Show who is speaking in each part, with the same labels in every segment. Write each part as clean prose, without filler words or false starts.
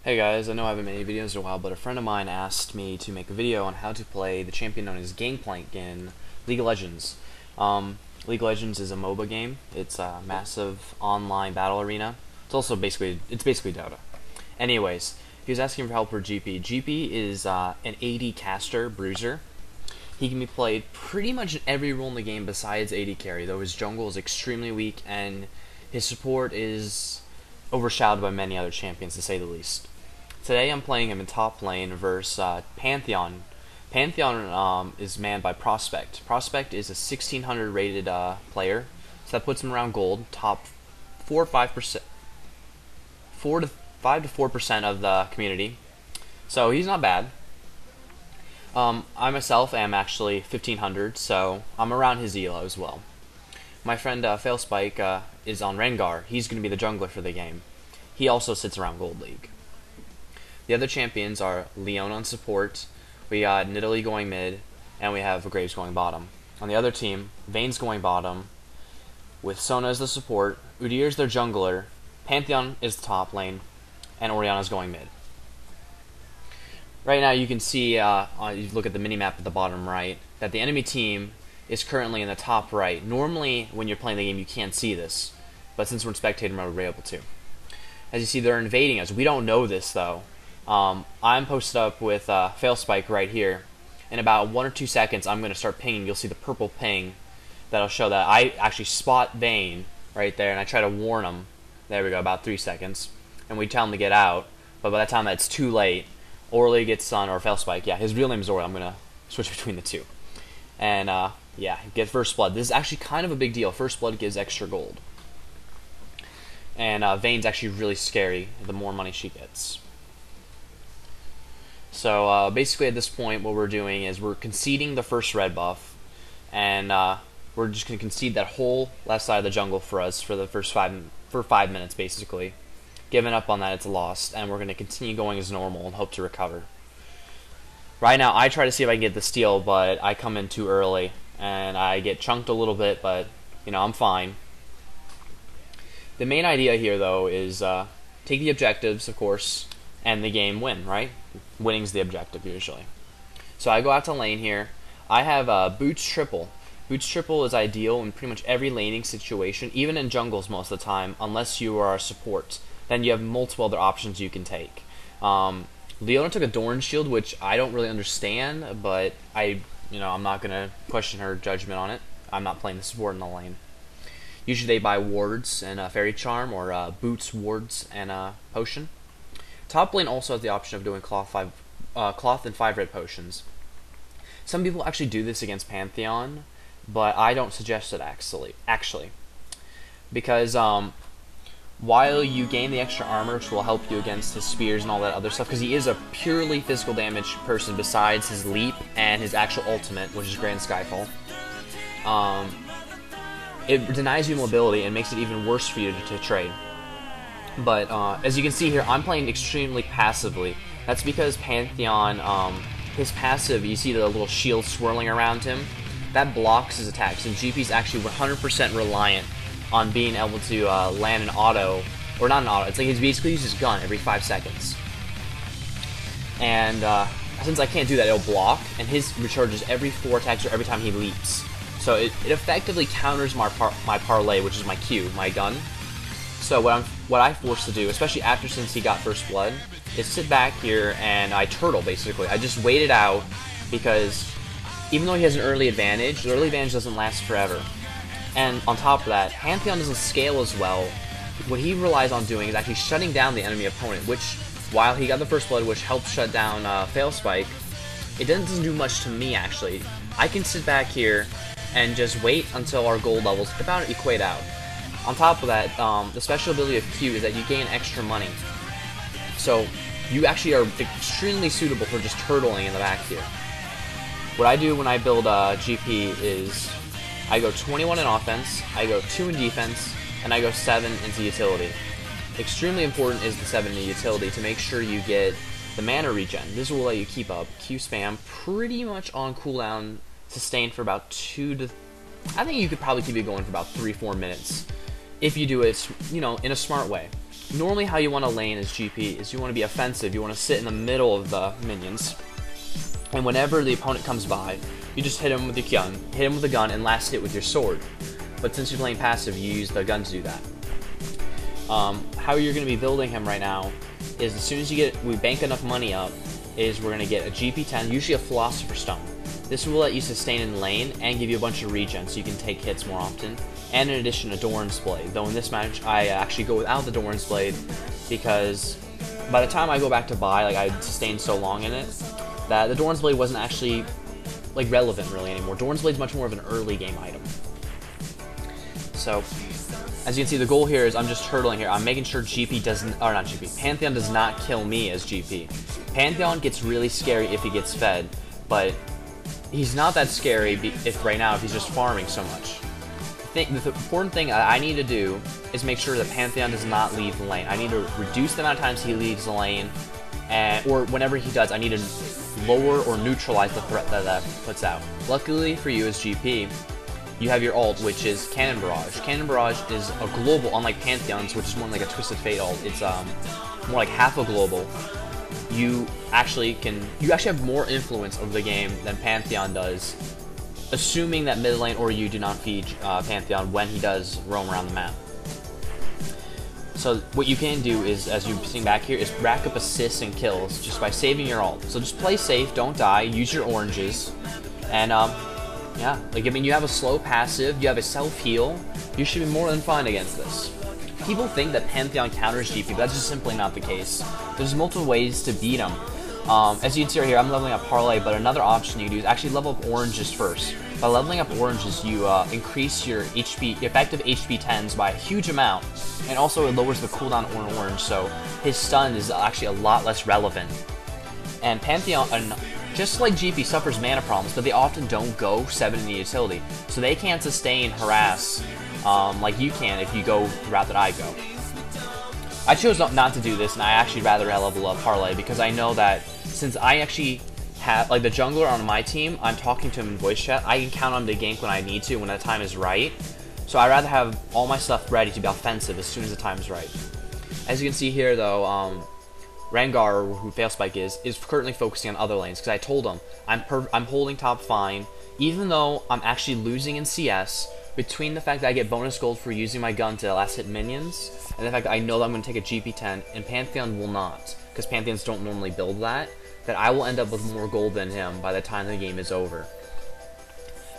Speaker 1: Hey guys, I know I haven't made any videos in a while, but a friend of mine asked me to make a video on how to play the champion known as Gangplank in League of Legends. League of Legends is a MOBA game. It's a massive online battle arena. It's basically Dota. Anyways, he was asking for help for GP. GP is an AD caster, bruiser. He can be played pretty much in every role in the game besides AD carry, though his jungle is extremely weak and his support is overshadowed by many other champions, to say the least. Today I'm playing him in top lane versus Pantheon. Pantheon is manned by Prospect. Prospect is a 1600 rated player, so that puts him around gold, top 4 or 5%, 5 to 4% of the community. So he's not bad. I myself am actually 1500, so I'm around his elo as well. My friend Failspike is on Rengar. He's going to be the jungler for the game. He also sits around Gold League. The other champions are Leon on support, we got Nidalee going mid, and we have Graves going bottom. On the other team, Vayne's going bottom, with Sona as the support, Udyr's their jungler, Pantheon is the top lane, and Orianna's going mid. Right now you can see, you look at the minimap at the bottom right, that the enemy team is currently in the top right. Normally, when you're playing the game, you can't see this, but since we're in spectator mode, we're able to. As you see, they're invading us. We don't know this, though. I'm posted up with Failspike right here. In about 1 or 2 seconds, I'm going to start pinging. You'll see the purple ping that'll show that I actually spot Vayne right there, and I try to warn him. There we go, about 3 seconds. And we tell him to get out, but by that time, it's too late. Orly gets stunned, or Failspike. Yeah, his real name is Orly. I'm going to switch between the two. And, yeah, get First Blood. This is actually kind of a big deal. First Blood gives extra gold. And Vayne's actually really scary the more money she gets. So basically at this point what we're doing is we're conceding the first red buff, and we're just going to concede that whole left side of the jungle for us for the first 5 minutes basically. Giving up on that, it's lost, and we're going to continue going as normal and hope to recover. Right now I try to see if I can get the steal, but I come in too early and I get chunked a little bit, but you know, I'm fine. The main idea here though is take the objectives, of course, and the game win, right? Winning's the objective usually. So I go out to lane here. I have Boots Triple. Boots Triple is ideal in pretty much every laning situation, even in jungles most of the time, unless you are a support. Then you have multiple other options you can take. Leona took a Dorn Shield, which I don't really understand, but I'm not gonna question her judgment on it. I'm not playing the support in the lane. Usually they buy wards and a Fairy Charm, or Boots, wards, and a potion. Top lane also has the option of doing cloth and 5 red potions. Some people actually do this against Pantheon, but I don't suggest it actually. Because while you gain the extra armor, which will help you against his spears and all that other stuff, because he is a purely physical damage person besides his leap and his actual ultimate, which is Grand Skyfall. It denies you mobility and makes it even worse for you to trade. But as you can see here, I'm playing extremely passively. That's because Pantheon, his passive, you see the little shield swirling around him, that blocks his attacks, and GP's actually 100% reliant on being able to land an auto, or not an auto, it's like he basically uses his gun every 5 seconds. And since I can't do that, it'll block, and his recharges every 4 attacks or every time he leaps. So it effectively counters my parlay, which is my Q, my gun. So what I forced to do, especially since he got First Blood, is sit back here and I turtle basically. I just wait it out, because even though he has an early advantage, the early advantage doesn't last forever. And on top of that, Pantheon doesn't scale as well. What he relies on doing is actually shutting down the enemy opponent, which, while he got the First Blood, which helped shut down Failspike, it doesn't do much to me actually. I can sit back here and just wait until our gold levels about equate out. On top of that, the special ability of Q is that you gain extra money. So you actually are extremely suitable for just turtling in the back here. What I do when I build GP is I go 21 in offense, I go 2 in defense, and I go 7 into utility. Extremely important is the 7 in utility to make sure you get the mana regen. This will let you keep up Q spam pretty much on cooldown, sustained for about 2 to... I think you could probably keep it going for about 3-4 minutes. If you do it, in a smart way. normally how you want to lane as GP is you want to be offensive. You want to sit in the middle of the minions, and whenever the opponent comes by, you just hit him with your gun, hit him with a gun, and last hit with your sword. But since you're playing passive, you use the gun to do that. How you're going to be building him right now is as soon as we bank enough money up, is we're going to get a GP10, usually a Philosopher's Stone. This will let you sustain in lane and give you a bunch of regen so you can take hits more often. And in addition, a Doran's Blade. Though in this match, I actually go without the Doran's Blade because by the time I go back to buy, like I sustained so long in it, that the Doran's Blade wasn't actually like relevant really anymore. Doran's Blade is much more of an early game item. So, as you can see, the goal here is I'm just hurdling here. I'm making sure GP doesn't, or not GP, Pantheon does not kill me as GP. Pantheon gets really scary if he gets fed, but he's not that scary if right now if he's just farming so much. The important thing I need to do is make sure that Pantheon does not leave the lane. I need to reduce the amount of times he leaves the lane, or whenever he does, I need to lower or neutralize the threat that puts out. Luckily for you as GP, you have your ult, which is Cannon Barrage. Cannon Barrage is a global, unlike Pantheon's, which is more like a Twisted Fate ult. It's more like half a global. You actually have more influence over the game than Pantheon does, assuming that mid lane or you do not feed Pantheon when he does roam around the map. So what you can do is, as you've seen back here, is rack up assists and kills just by saving your ult. So just play safe, don't die, use your oranges, and yeah, like I mean, you have a slow passive, you have a self-heal, you should be more than fine against this. People think that Pantheon counters GP, but that's just simply not the case. There's multiple ways to beat him. As you can see right here, I'm leveling up Parlay, but another option you can do is actually level up oranges first. By leveling up oranges, you increase your effective HP 10s by a huge amount, and also it lowers the cooldown on orange, so his stun is actually a lot less relevant. And Pantheon, just like GP, suffers mana problems, but they often don't go 7 in the utility, so they can't sustain harass like you can if you go the route that I go. I chose not to do this, and I actually rather level up Parlay because I know that since I actually have, like the jungler on my team, I'm talking to him in voice chat, I can count on him to gank when I need to, when the time is right. So I'd rather have all my stuff ready to be offensive as soon as the time is right. As you can see here though, Rengar, who Failspike is currently focusing on other lanes, because I told him, I'm holding top fine, even though I'm actually losing in CS, between the fact that I get bonus gold for using my gun to last hit minions, and the fact that I know that I'm going to take a GP10, and Pantheon will not, because Pantheons don't normally build that I will end up with more gold than him by the time the game is over.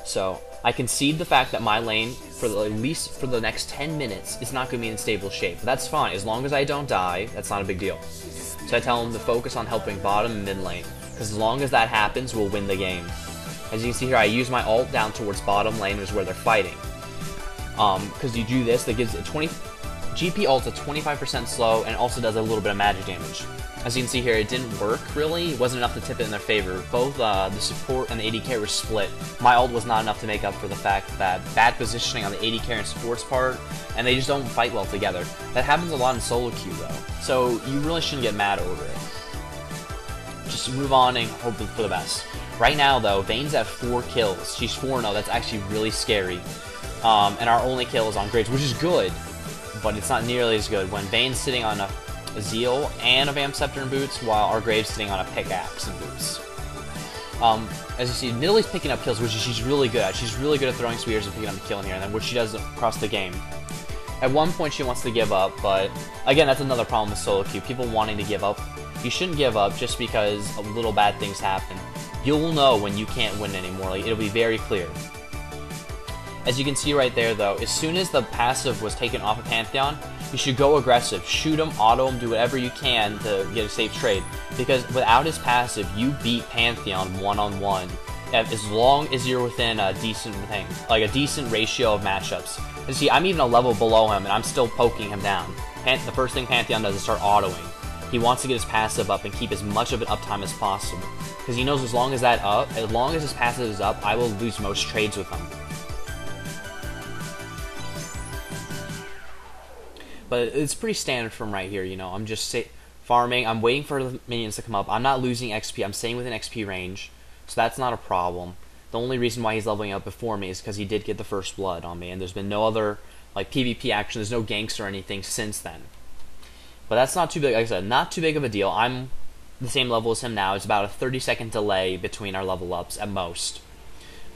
Speaker 1: So, I concede the fact that my lane, at least for the next 10 minutes, is not going to be in stable shape. But that's fine, as long as I don't die, that's not a big deal. So I tell him to focus on helping bottom and mid lane, because as long as that happens, we'll win the game. As you can see here, I use my ult down towards bottom lane, which is where they're fighting. Because you do this, that gives a GP ult's a 25% slow, and also does a little bit of magic damage. As you can see here, it didn't work really, it wasn't enough to tip it in their favor. Both the support and the AD carry were split. My ult was not enough to make up for the fact that bad positioning on the AD carry and support's part, and they just don't fight well together. That happens a lot in solo queue though, so you really shouldn't get mad over it. Just move on and hope for the best. Right now though, Vayne's at 4 kills. She's 4-0, that's actually really scary. And our only kill is on Graves, which is good, but it's not nearly as good when Vayne's sitting on a Zeal and a Vamp Scepter and boots, while our Graves sitting on a pickaxe and boots. As you see, Nidalee's picking up kills, which she's really good at. She's really good at throwing spears and picking up a kill in here, and then which she does across the game. At one point she wants to give up, but again, that's another problem with solo queue. People wanting to give up. You shouldn't give up just because little bad things happen. You'll know when you can't win anymore. Like, it'll be very clear. As you can see right there though, as soon as the passive was taken off of Pantheon, you should go aggressive. Shoot him, auto him, do whatever you can to get a safe trade. Because without his passive, you beat Pantheon one-on-one. As long as you're within a decent thing, like a decent ratio of matchups. And see, I'm even a level below him, and I'm still poking him down. The first thing Pantheon does is start autoing. He wants to get his passive up and keep as much of an uptime as possible. Because he knows as long as his passive is up, I will lose most trades with him. But it's pretty standard from right here, you know. I'm just farming. I'm waiting for the minions to come up. I'm not losing XP. I'm staying within XP range. So that's not a problem. The only reason why he's leveling up before me is because he did get the first blood on me. And there's been no other like PvP action. There's no ganks or anything since then. But that's not too big. Like I said, not too big of a deal. I'm the same level as him now. It's about a 30-second delay between our level ups at most.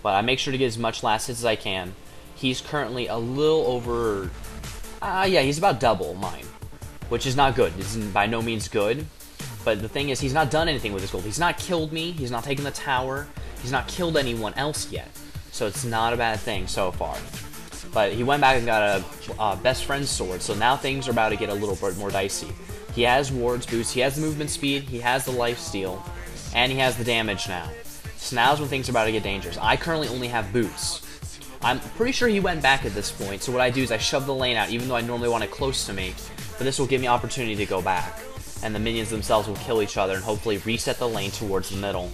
Speaker 1: But I make sure to get as much last hits as I can. He's currently a little over... yeah, he's about double mine, which is not good. This is by no means good. But the thing is, he's not done anything with his gold. He's not killed me. He's not taken the tower. He's not killed anyone else yet. So it's not a bad thing so far. But he went back and got a best friend's sword. So now things are about to get a little bit more dicey. He has wards boost. He has the movement speed. He has the life steal. And he has the damage now. So now's when things are about to get dangerous. I currently only have boots. I'm pretty sure he went back at this point. So what I do is I shove the lane out, even though I normally want it close to me. But this will give me opportunity to go back. And the minions themselves will kill each other and hopefully reset the lane towards the middle.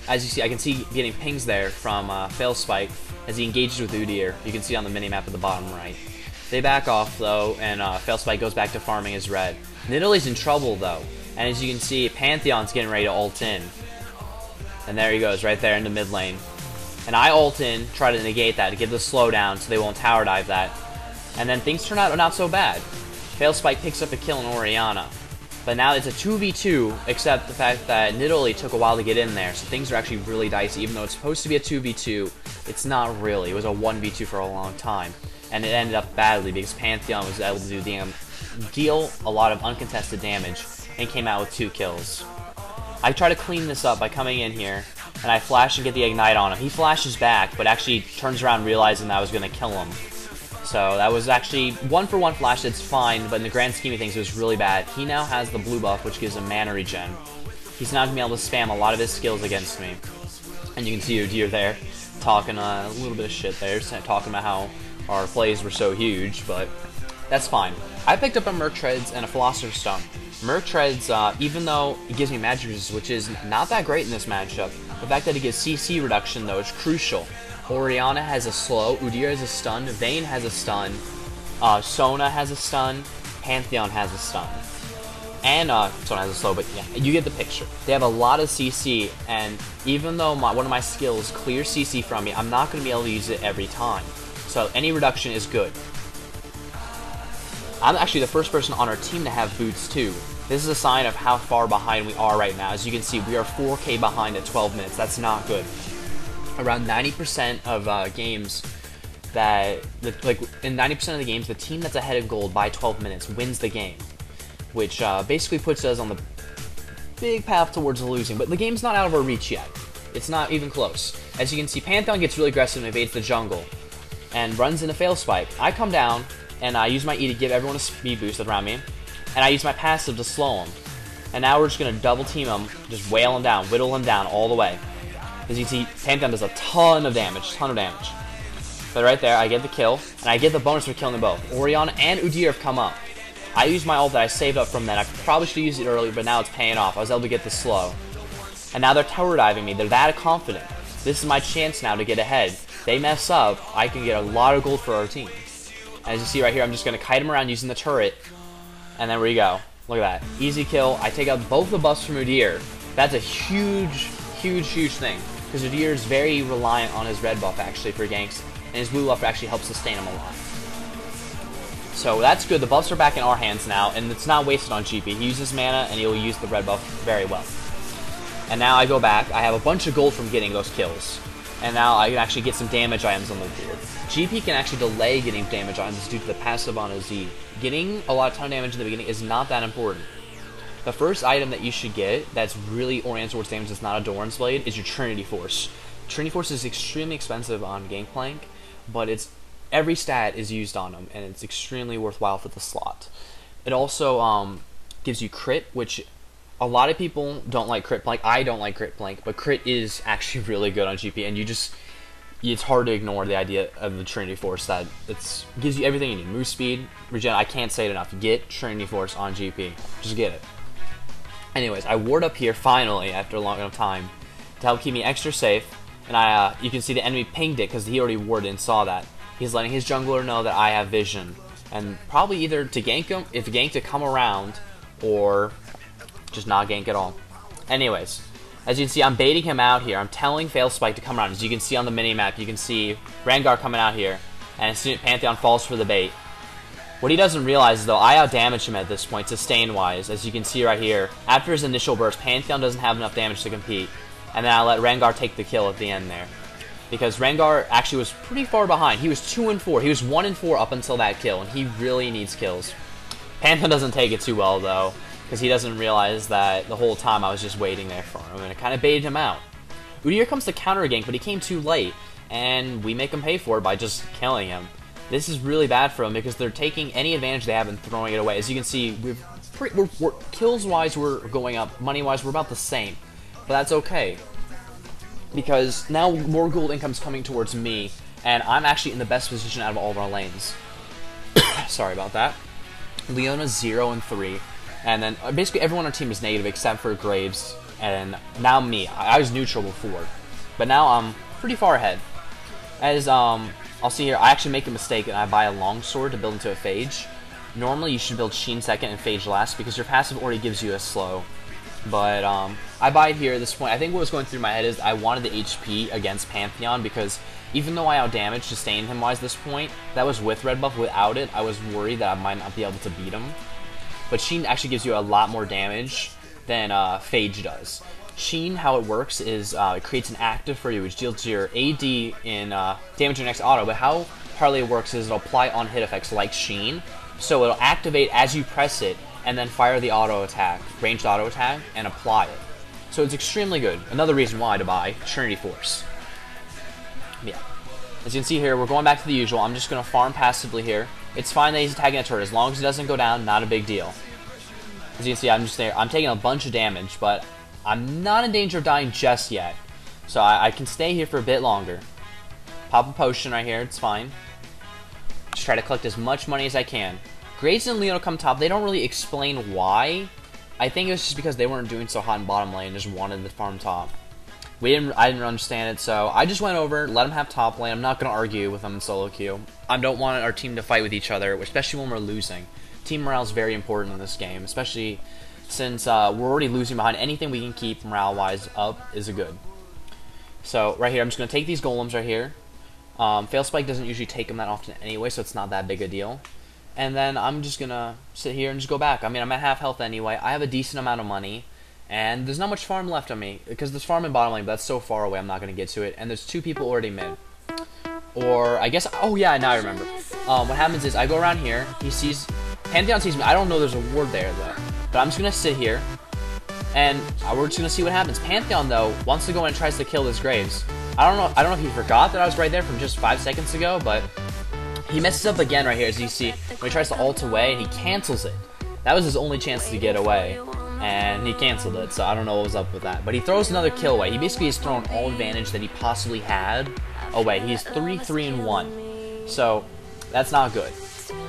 Speaker 1: As you see, I can see getting pings there from Failspike as he engages with Udyr. You can see on the minimap at the bottom right. They back off though, and Failspike goes back to farming his red. Nidalee's in trouble though, and as you can see, Pantheon's getting ready to ult in. And there he goes, right there in the mid lane. And I ult in, try to negate that, to give the slowdown so they won't tower dive that. And then things turn out not so bad. Failspike picks up a kill on Orianna. But now it's a 2v2, except the fact that Nidalee took a while to get in there, so things are actually really dicey. Even though it's supposed to be a 2v2, it's not really. It was a 1v2 for a long time. And it ended up badly because Pantheon was able to deal a lot of uncontested damage and came out with 2 kills. I try to clean this up by coming in here, and I flash and get the ignite on him. He flashes back, but actually turns around realizing that I was going to kill him. So that was actually 1-for-1 flash, it's fine, but in the grand scheme of things it was really bad. He now has the blue buff, which gives him mana regen. He's not going to be able to spam a lot of his skills against me. And you can see Udyr there, talking a little bit of shit there, talking about how our plays were so huge, but that's fine. I picked up a Merc Treads and a Philosopher's Stone. Merc Treads, even though it gives me magic resist, which is not that great in this matchup, the fact that it gives CC reduction though is crucial. Orianna has a slow, Udyr has a stun, Vayne has a stun, Sona has a stun, Pantheon has a stun. And Sona has a slow, but yeah, you get the picture. They have a lot of CC, and even though one of my skills clears CC from me, I'm not going to be able to use it every time. So any reduction is good. I'm actually the first person on our team to have boots too. This is a sign of how far behind we are right now. As you can see, we are 4K behind at 12 minutes. That's not good. Around 90% of games in 90% of the games, the team that's ahead of gold by 12 minutes wins the game, which basically puts us on the big path towards losing. But the game's not out of our reach yet. It's not even close. As you can see, Pantheon gets really aggressive and invades the jungle and runs into Failspike. I come down and I use my E to give everyone a speed boost around me, and I use my passive to slow him. And now we're just going to double team him, just wail him down, whittle him down all the way. As you can see, Pantheon does a ton of damage. But right there, I get the kill, and I get the bonus for killing them both. Orianna and Udyr have come up. I used my ult that I saved up from that. I probably should have used it earlier, but now it's paying off. I was able to get the slow. And now they're tower diving me. They're that confident. This is my chance now to get ahead. They mess up, I can get a lot of gold for our team. As you see right here, I'm just going to kite him around using the turret. And there we go. Look at that. Easy kill. I take out both the buffs from Udyr. That's a huge thing. Because Udyr is very reliant on his red buff actually for ganks. And his blue buff actually helps sustain him a lot. So that's good. The buffs are back in our hands now. And it's not wasted on GP. He uses mana and he'll use the red buff very well. And now I go back. I have a bunch of gold from getting those kills. And now I can actually get some damage items on the board. GP can actually delay getting damage items due to the passive on his Z. Getting a lot of ton of damage in the beginning is not that important. The first item that you should get that's really oriented towards damage that's not a Doran's Blade is your Trinity Force. Trinity Force is extremely expensive on Gangplank, but every stat is used on them, and it's extremely worthwhile for the slot. It also gives you crit, which a lot of people don't like crit plank. I don't like crit plank, but crit is actually really good on GP, and it's hard to ignore the idea of the Trinity Force that it gives you everything you need. Move speed, regen, I can't say it enough. Get Trinity Force on GP. Just get it. Anyways, I ward up here finally after a long enough time to help keep me extra safe, and you can see the enemy pinged it because he already warded and saw that. He's letting his jungler know that I have vision, and probably either to gank him, if gank to come around, or just not gank at all. Anyways, as you can see, I'm baiting him out here. I'm telling Failspike to come around. As you can see on the minimap, you can see Rengar coming out here, and Pantheon falls for the bait. What he doesn't realize is, though, I outdamage him at this point, sustain-wise, as you can see right here. After his initial burst, Pantheon doesn't have enough damage to compete, and then I let Rengar take the kill at the end there. Because Rengar actually was pretty far behind. He was 2-4. He was 1-4 up until that kill, and he really needs kills. Pantheon doesn't take it too well, though, because he doesn't realize that the whole time I was just waiting there for him, and it kind of baited him out. Udyr comes to counter gank, but he came too late, and we make him pay for it by just killing him. This is really bad for them because they're taking any advantage they have and throwing it away. As you can see, we're kills-wise, we're going up. Money-wise, we're about the same. But that's okay. Because now more gold income's coming towards me, and I'm actually in the best position out of all of our lanes. Sorry about that. Leona's 0-3. And then basically everyone on our team is negative except for Graves. And now me. I was neutral before. But now I'm pretty far ahead. As, I'll see here, I actually make a mistake and I buy a longsword to build into a Phage. Normally you should build Sheen second and Phage last because your passive already gives you a slow. But I buy it here at this point. I think what was going through my head is I wanted the HP against Pantheon because even though I outdamaged sustain him wise this point, that was with red buff. Without it, I was worried that I might not be able to beat him. But Sheen actually gives you a lot more damage than Phage does. Sheen, how it works is it creates an active for you, which deals your AD in damage your next auto, but how Parley works is it'll apply on hit effects like Sheen, so it'll activate as you press it, and then fire the auto attack, ranged auto attack, and apply it. So it's extremely good. Another reason why to buy Trinity Force. Yeah. As you can see here, we're going back to the usual. I'm just going to farm passively here. It's fine that he's attacking a turret. As long as it doesn't go down, not a big deal. As you can see, I'm just there. I'm taking a bunch of damage, but I'm not in danger of dying just yet. So I can stay here for a bit longer. Pop a potion right here, it's fine. Just try to collect as much money as I can. Graves and Leona come top. They don't really explain why. I think it was just because they weren't doing so hot in bottom lane and just wanted to farm top. I didn't understand it, so I just went over, let them have top lane. I'm not going to argue with them in solo queue. I don't want our team to fight with each other, especially when we're losing. Team morale is very important in this game, especially since we're already losing behind. Anything we can keep morale-wise up is a good. So right here, I'm just going to take these golems right here. Fail Spike doesn't usually take them that often anyway, so it's not that big a deal. And then I'm just going to sit here and just go back. I mean, I'm at half health anyway. I have a decent amount of money. And there's not much farm left on me, because there's farm in bottom lane, but that's so far away I'm not going to get to it. And there's two people already mid. Or, I guess, oh yeah, now I remember. What happens is, I go around here, he sees, Pantheon sees me, I don't know there's a ward there though. But I'm just going to sit here, and we're just going to see what happens. Pantheon though, wants to go in and tries to kill this Graves. I don't know if he forgot that I was right there from just 5 seconds ago, but he messes up again right here, as you see, when he tries to ult away, and he cancels it. That was his only chance to get away. And he canceled it, so I don't know what was up with that. But he throws another kill away. He basically has thrown all advantage that he possibly had away. He's 3-3-1, so that's not good.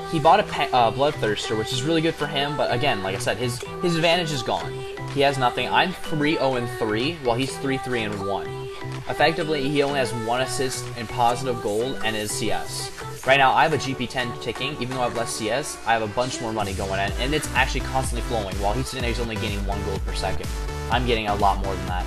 Speaker 1: He bought a Bloodthirster, which is really good for him, but again, like I said, his advantage is gone. He has nothing. I'm 3-0-3, while he's 3-3-1. Effectively, he only has 1 assist in positive gold and his CS. Right now, I have a GP10 ticking. Even though I have less CS, I have a bunch more money going in, and it's actually constantly flowing. While he's sitting there, he's only gaining 1 gold per second. I'm getting a lot more than that.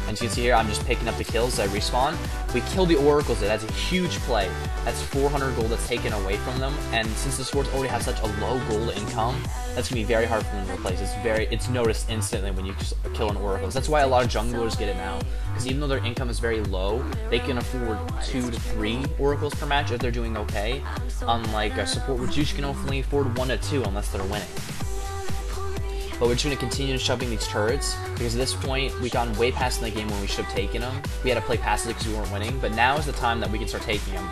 Speaker 1: And as you can see here, I'm just picking up the kills as I respawn. We kill the Oracles there. That's a huge play. That's 400 gold that's taken away from them, and since the swords already have such a low gold income, that's going to be very hard for them to replace. It's noticed instantly when you kill an Oracles. That's why a lot of junglers get it now, because even though their income is very low, they can afford 2 to 3 Oracles per match if they're doing okay, unlike a support which usually can only afford 1 to 2 unless they're winning. But we're just going to continue shoving these turrets, because at this point, we've gotten way past in the game when we should have taken them. We had to play passively because we weren't winning, but now is the time that we can start taking them.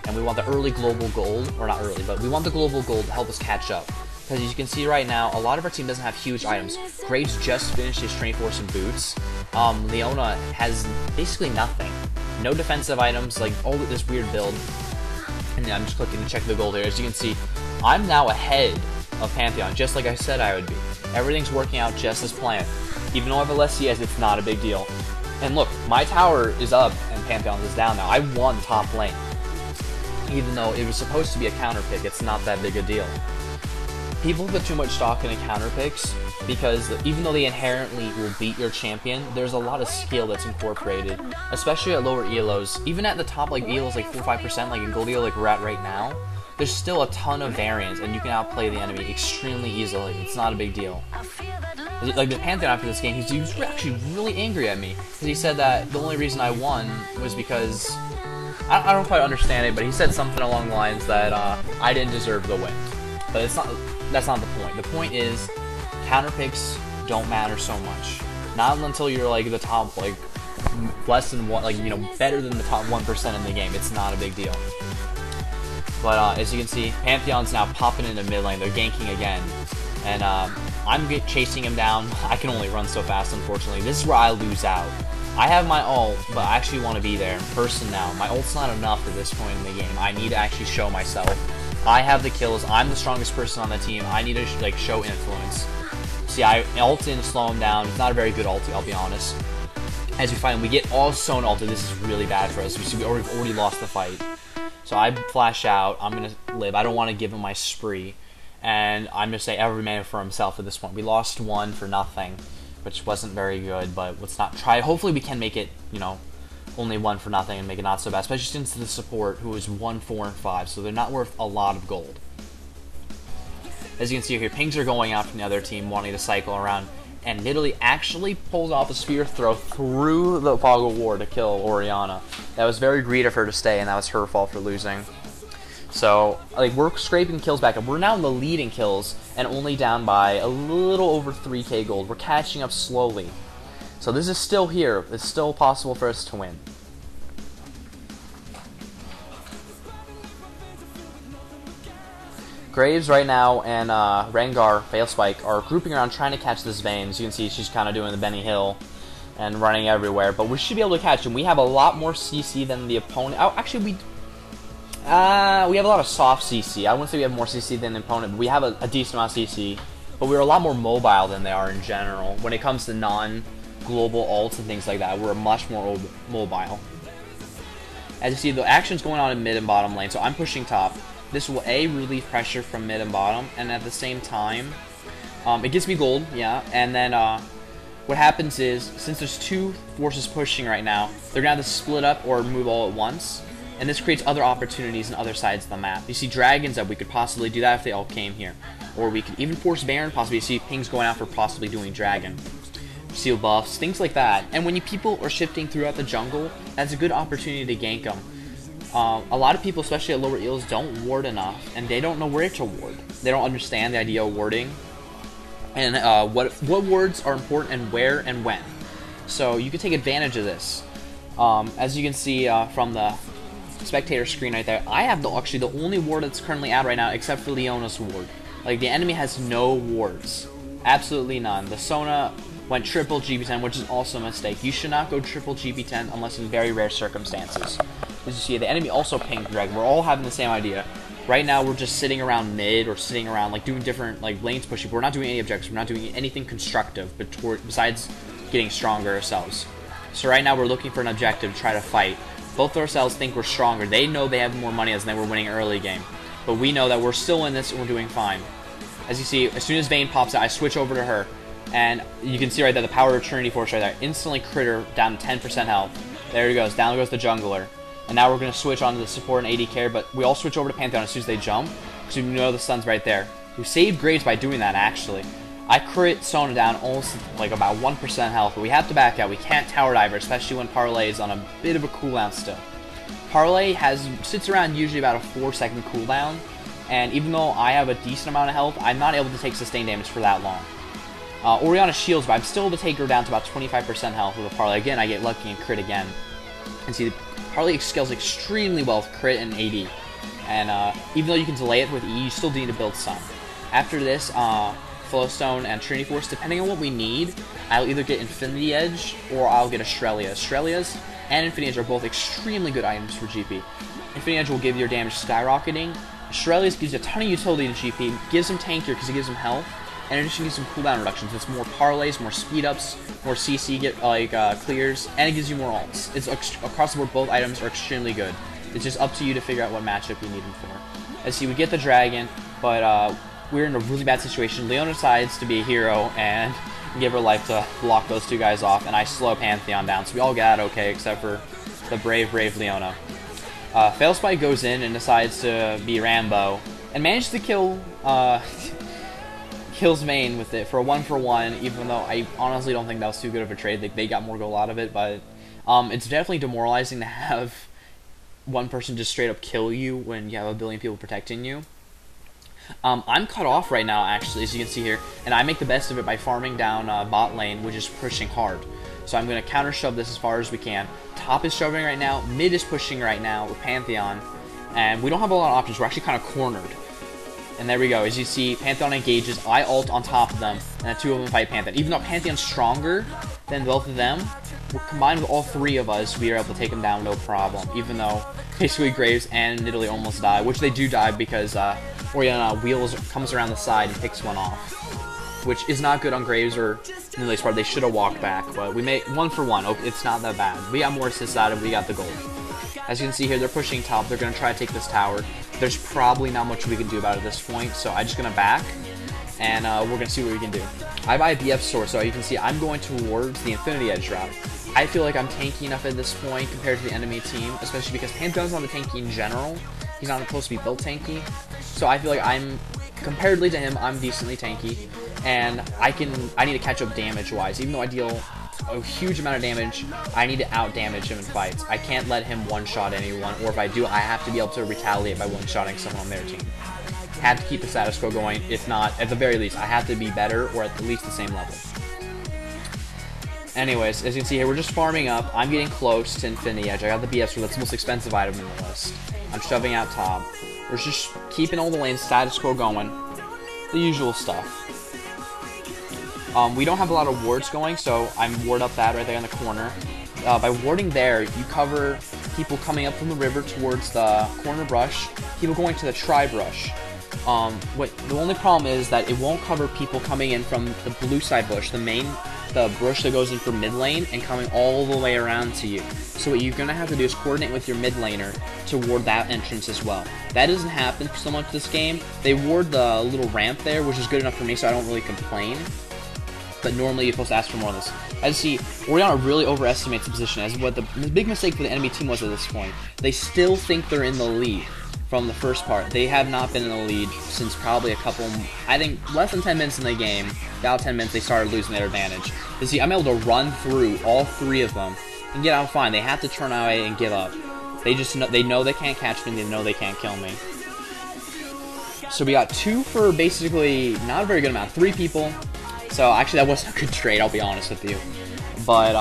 Speaker 1: And we want the early global gold, or not early, but we want the global gold to help us catch up. Because as you can see right now, a lot of our team doesn't have huge items. Graves just finished his Trinity Force and boots. Leona has basically nothing. No defensive items, like all of this weird build. And then I'm just clicking to check the gold here. As you can see, I'm now ahead of Pantheon, just like I said I would be. Everything's working out just as planned. Even though I have a less CS, it's not a big deal. And look, my tower is up and Pantheon is down now. I won top lane. Even though it was supposed to be a counter pick, it's not that big a deal. People put too much stock in the counter picks because even though they inherently will beat your champion, there's a lot of skill that's incorporated, especially at lower ELOs. Even at the top, like ELOs like 4 or 5%, like in gold ELO like we're at right now, there's still a ton of variance, and you can outplay the enemy extremely easily. It's not a big deal. Like the Pantheon after this game, he was actually really angry at me because he said that the only reason I won was because I don't quite understand it, but he said something along the lines that I didn't deserve the win. But it's not. That's not the point. The point is, counter picks don't matter so much. Not until you're like the top, like less than one, like better than the top 1% in the game. It's not a big deal. But as you can see, Pantheon's now popping into mid lane. They're ganking again, and I'm chasing him down. I can only run so fast, unfortunately. This is where I lose out. I have my ult, but I actually want to be there in person now. My ult's not enough at this point in the game. I need to actually show myself. I have the kills. I'm the strongest person on the team. I need to like show influence. See, I ult in, slow him down. It's not a very good ulti, I'll be honest. As you find, we get all Sona ulted. This is really bad for us. We've already lost the fight. So I flash out. I'm going to live. I don't want to give him my spree. And I'm going to say every man for himself at this point. We lost one for nothing, which wasn't very good, but let's not try. Hopefully we can make it, only one for nothing and make it not so bad, especially since the support, who is 1, 4, and 5, so they're not worth a lot of gold. As you can see here, pings are going out from the other team, wanting to cycle around, and Nidalee actually pulls off a spear throw through the fog of war to kill Orianna. That was very greedy of her to stay, and that was her fault for losing. So, like, we're scraping kills back up. We're now in the lead in kills, and only down by a little over 3k gold. We're catching up slowly. So this is still here. It's still possible for us to win. Graves right now and Rengar, Failspike, are grouping around trying to catch this Vayne. As you can see, she's kind of doing the Benny Hill and running everywhere. But we should be able to catch him. We have a lot more CC than the opponent. Oh, actually, we have a lot of soft CC. I wouldn't say we have more CC than the opponent, but we have a decent amount of CC. But we're a lot more mobile than they are in general. When it comes to non-global ults and things like that, we're much more mobile. As you see, the action's going on in mid and bottom lane, so I'm pushing top. This will relieve pressure from mid and bottom, and at the same time, it gives me gold, yeah, and then what happens is, since there's two forces pushing right now, they're going to have to split up or move all at once, and this creates other opportunities on other sides of the map. You see dragons up, we could possibly do that if they all came here, or we could even force Baron, possibly see pings going out for possibly doing dragon. Seal buffs, things like that, and when people are shifting throughout the jungle, that's a good opportunity to gank them. A lot of people, especially at lower eels, don't ward enough, and they don't know where to ward. They don't understand the idea of warding, and what wards are important and where and when. So you can take advantage of this. As you can see from the spectator screen right there, I have actually the only ward that's currently out right now, except for Leona's ward. Like, the enemy has no wards. Absolutely none. The Sona went triple GP10, which is also a mistake. You should not go triple GP10 unless in very rare circumstances. As you see, the enemy also pinged Dragon. We're all having the same idea. Right now, we're just sitting around mid or sitting around, like, doing different, like, lanes pushing. But we're not doing any objectives. We're not doing anything constructive besides getting stronger ourselves. So right now, we're looking for an objective to try to fight. Both of ourselves think we're stronger. They know they have more money as they were winning early game. But we know that we're still in this and we're doing fine. As you see, as soon as Vayne pops out, I switch over to her. And you can see right there, the power of Trinity Force right there. Instantly crit her down to 10% health. There he goes. Down goes the jungler. And now we're going to switch on to the support and AD carry, but we all switch over to Pantheon as soon as they jump, because we know the sun's right there. We saved Graves by doing that, actually. I crit Sona down almost like about 1% health, but we have to back out. We can't tower dive her, especially when Parlay is on a bit of a cooldown still. Parlay sits around usually about a 4-second cooldown, and even though I have a decent amount of health, I'm not able to take sustained damage for that long. Orianna shields, but I'm still able to take her down to about 25% health with a Parlay. Again, I get lucky and crit again. And see, Parlay scales extremely well with crit and AD. And even though you can delay it with E, you still need to build some. After this, Flowstone and Trinity Force, depending on what we need, I'll either get Infinity Edge or I'll get Australia. Australia's and Infinity Edge are both extremely good items for GP. Infinity Edge will give your damage skyrocketing. Australia's gives you a ton of utility to GP, gives them tankier because it gives them health, and in addition gives them cooldown reductions. It's more parlays, more speed ups, more CC clears, and it gives you more ults. It's across the board, both items are extremely good. It's just up to you to figure out what matchup you need them for. As you see, we get the dragon, but we're in a really bad situation. Leona decides to be a hero and give her life to block those two guys off, and I slow Pantheon down, so we all get out okay, except for the brave Leona. Failspike goes in and decides to be Rambo, and manages to kill, kills Vayne with it for a 1-for-1, even though I honestly don't think that was too good of a trade. They got more gold out of it, but it's definitely demoralizing to have one person just straight up kill you when you have a billion people protecting you. I'm cut off right now, actually, as you can see here, and I make the best of it by farming down bot lane, which is pushing hard. So I'm going to counter shove this as far as we can. Top is shoving right now, mid is pushing right now with Pantheon, and we don't have a lot of options. We're actually kind of cornered. And there we go. As you see, Pantheon engages, I ult on top of them, and the two of them fight Pantheon. Even though Pantheon's stronger than both of them, combined with all three of us, we are able to take them down no problem. Even though basically Graves and Nidalee almost die, which they do die because Orianna comes around the side and picks one off, which is not good on Graves or Nidalee's part. They should have walked back, but we made 1-for-1. Okay, it's not that bad. We got more assists out of it. We got the gold. As you can see here, they're pushing top. They're going to try to take this tower. There's probably not much we can do about it at this point, so I'm just going to back, and we're going to see what we can do. I buy a BF sword, so you can see I'm going towards the Infinity Edge route. I feel like I'm tanky enough at this point compared to the enemy team, especially because Pantheon's not the tanky in general. He's not supposed to be built tanky, so I feel like comparatively to him, I'm decently tanky, and I need to catch up damage-wise. Even though I deal a huge amount of damage, I need to out-damage him in fights. I can't let him one-shot anyone, or if I do, I have to be able to retaliate by one-shotting someone on their team. I have to keep the status quo going. If not, at the very least, I have to be better, or at least the same level. Anyways, as you can see here, we're just farming up. I'm getting close to Infinity Edge. I got the BF, so that's the most expensive item in the list. I'm shoving out top. We're just keeping all the lanes status quo going. The usual stuff. We don't have a lot of wards going, so I'm ward up that right there in the corner. By warding there, you cover people coming up from the river towards the corner brush, people going to the tri-brush. The only problem is that it won't cover people coming in from the blue side bush, the bush that goes in for mid lane and coming all the way around to you. So what you're going to have to do is coordinate with your mid laner to ward that entrance as well. That doesn't happen so much this game. They ward the little ramp there, which is good enough for me, so I don't really complain. But normally you're supposed to ask for more of this. As you see, Orianna really overestimates the position, as what the big mistake for the enemy team was at this point. They still think they're in the lead from the first part. They have not been in the lead since probably I think less than 10 minutes in the game. About 10 minutes they started losing their advantage. You see, I'm able to run through all three of them and get out fine. They have to turn away and give up. They know they can't catch me, they know they can't kill me. So we got 2 for basically not a very good amount, 3 people. So actually that wasn't a good trade, I'll be honest with you. But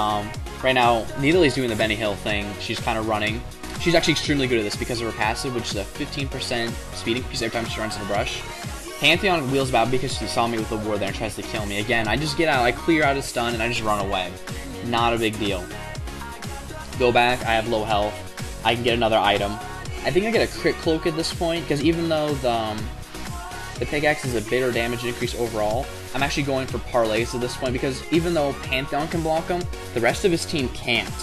Speaker 1: right now, Nidalee's doing the Benny Hill thing. She's kind of running. She's actually extremely good at this because of her passive, which is a 15% speed increase every time she runs in the brush. Pantheon wheels about because she saw me with the ward there and tries to kill me. Again, I just get out, I clear out a stun, and I just run away. Not a big deal. Go back, I have low health. I can get another item. I think I get a crit cloak at this point, because even though the pickaxe is a bit of damage increase overall, I'm actually going for parlays at this point, because even though Pantheon can block him, the rest of his team can't.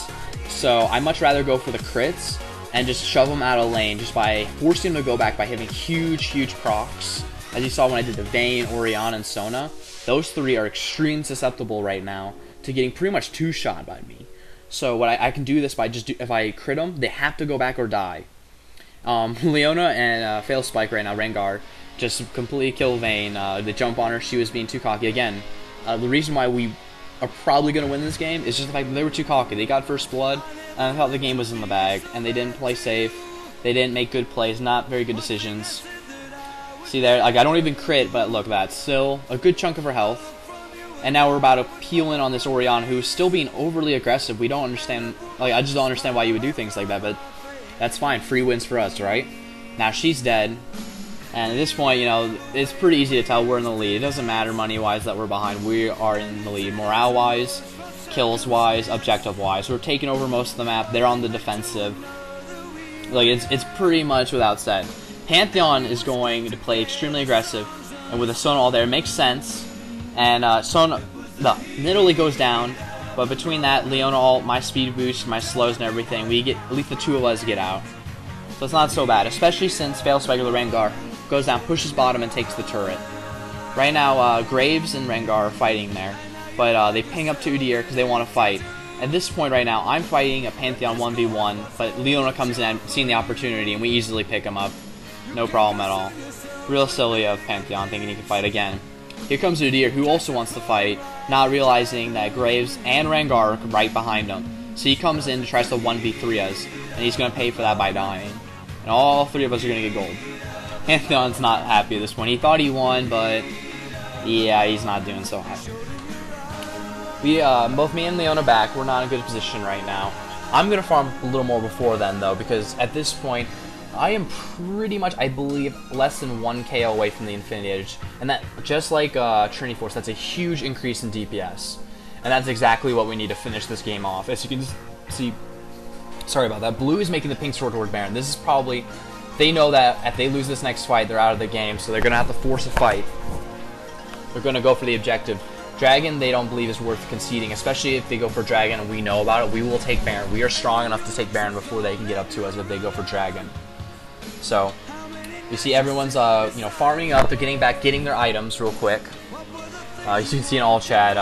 Speaker 1: So I much rather go for the crits and just shove him out of lane just by forcing him to go back by hitting huge procs. As you saw when I did the Vayne, Orianna, and Sona, those 3 are extremely susceptible right now to getting pretty much 2-shot by me. So what I can do this by if I crit them, they have to go back or die. Leona and Failspike right now, Rengar, just completely kill Vayne. The jump on her, she was being too cocky. Again, the reason why we are probably going to win this game is just the fact that they were too cocky. They got first blood, and I thought the game was in the bag, and they didn't play safe. They didn't make good plays, not very good decisions. See there, like, I don't even crit, but look, that's still a good chunk of her health. And now we're about to peel in on this Orianna, who's still being overly aggressive. We don't understand, like, I just don't understand why you would do things like that, but that's fine. Free wins for us, right? Now she's dead. And at this point, you know, it's pretty easy to tell we're in the lead. It doesn't matter money-wise that we're behind. We are in the lead. Morale-wise, kills-wise, objective-wise. We're taking over most of the map. They're on the defensive. Like, it's pretty much without said. Pantheon is going to play extremely aggressive. And with a Sona all there, it makes sense. And Sona, Nidalee goes down. But between that, Leona ult, my speed boost, my slows and everything, we get, at least the 2 of us get out. So it's not so bad, especially since Failspike or the Rengar goes down, pushes bottom, and takes the turret. Right now, Graves and Rengar are fighting there, but they ping up to Udyr because they want to fight. At this point right now, I'm fighting a Pantheon 1v1, but Leona comes in, seeing the opportunity, and we easily pick him up. No problem at all. Real silly of Pantheon, thinking he can fight again. Here comes Udyr, who also wants to fight, not realizing that Graves and Rengar are right behind him. So he comes in to try to 1v3 us, and he's going to pay for that by dying. And all three of us are going to get gold. Pantheon's not happy at this point. He thought he won, but yeah, he's not doing so happy. Both me and Leona back. We're not in a good position right now. I'm going to farm a little more before then, though, because at this point, I am pretty much, I believe, less than 1 KO away from the Infinity Edge. And that, just like Trinity Force, that's a huge increase in DPS. And that's exactly what we need to finish this game off. As you can see, sorry about that, Blue is making the pink sword toward Baron. This is probably, they know that if they lose this next fight, they're out of the game, so they're going to have to force a fight. They're going to go for the objective. Dragon, they don't believe is worth conceding, especially if they go for Dragon and we know about it. We will take Baron. We are strong enough to take Baron before they can get up to us if they go for Dragon. So, you see everyone's, farming up. They're getting back, getting their items real quick. As you can see in all chat,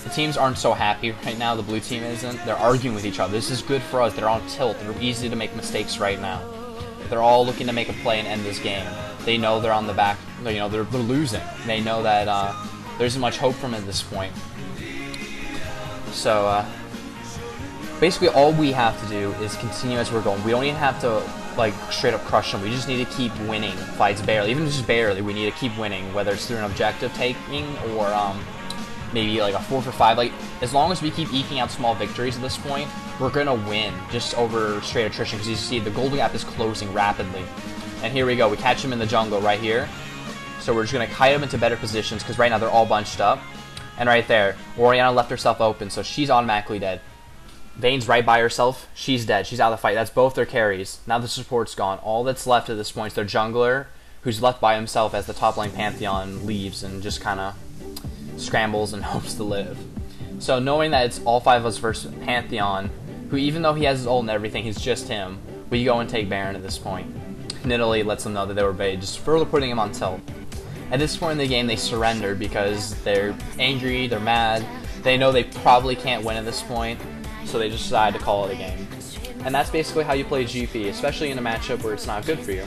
Speaker 1: the teams aren't so happy right now. The blue team isn't. They're arguing with each other. This is good for us. They're on tilt. They're easy to make mistakes right now. They're all looking to make a play and end this game. They know they're on the back. They're losing. They know that there isn't much hope from it at this point. So, basically all we have to do is continue as we're going. We don't even have to, straight up crush them. We just need to keep winning fights barely. Even just barely, we need to keep winning, whether it's through an objective taking or maybe like a 4 for 5. As long as we keep eking out small victories at this point, we're going to win just over straight attrition, because you see the gold gap is closing rapidly. And here we go. We catch him in the jungle right here. So we're just going to kite them into better positions, because right now they're all bunched up. And right there, Orianna left herself open, so she's automatically dead. Vayne's right by herself. She's dead. She's out of the fight. That's both their carries. Now the support's gone. All that's left at this point is their jungler, who's left by himself as the top lane Pantheon leaves and just kind of scrambles and hopes to live. So knowing that it's all 5 of us versus Pantheon, who even though he has his ult and everything, he's just him, we go and take Baron at this point. Nidalee lets them know that they were baited, just further putting him on tilt. At this point in the game, they surrender because they're angry, they're mad, they know they probably can't win at this point, so they just decide to call it a game. And that's basically how you play GP, especially in a matchup where it's not good for you.